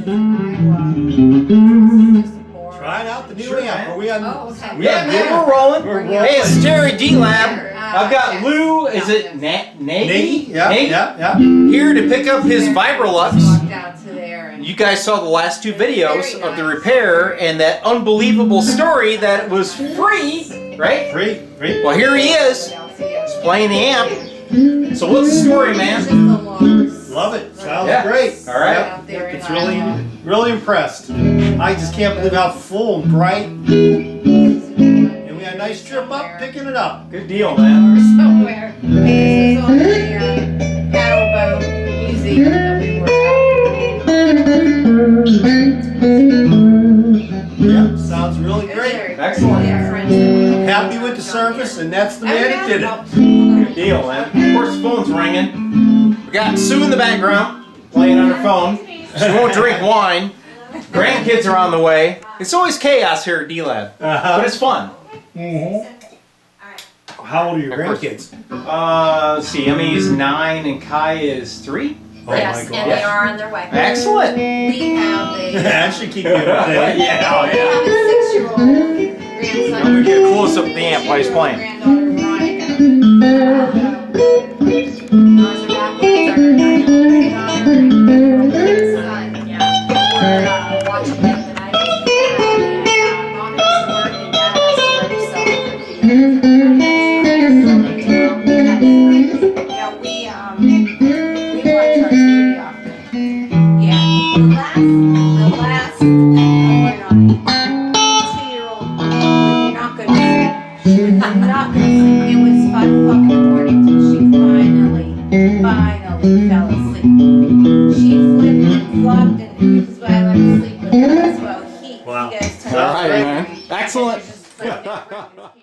Trying out the new amp. Are we on? Oh, okay. Yeah, we're rolling. We're Hey, it's Terry D-Lab. I've got yes. Lou, is it Nagy? Nagy? Yeah. Here to pick up his Vibrolux. Walked out to there and You guys saw the last two videos Very of the nice. repair and that unbelievable story that it was free, right? Free. Well, here he is. He's playing the amp. So what's the story, man? Love it. Sounds Yeah. great. All right. Out there It's and really impressed. I just can't believe how full and bright. And we had a nice trip up picking it up. Good deal, man. or somewhere. This is on the paddle boat museum that we were at. Yep, sounds really great. Excellent. Happy with the service, and that's the man that did it. Good deal, man. Of course, the phone's ringing. We got Sue in the background playing on her phone. She won't drink wine. Grandkids are on the way. It's always chaos here at D-Lab, but it's fun. How old are your Of course. grandkids? Let's see, Emmy's 9 and Kai is 3. Oh Yes, my and God. they are on their way. Excellent. We have That should keep you updated. Yeah, oh a yeah. 6-year-old grandson. I'm gonna get a close up of the amp while he's playing. Granddaughter Veronica. Ours are backwards, our grandson. Yeah. We're watching them tonight. Mom has to work and Dad has to work, so yeah, we watch ours pretty often. Yeah. The last, oh my God, 2-year-old, not good. I'm not gonna sleep. It was 5 o'clock in the morning till she finally fell asleep. She flipped and flopped and this is why I let her sleep with her as well. Wow. He goes to All right, man. Excellent. Just like that.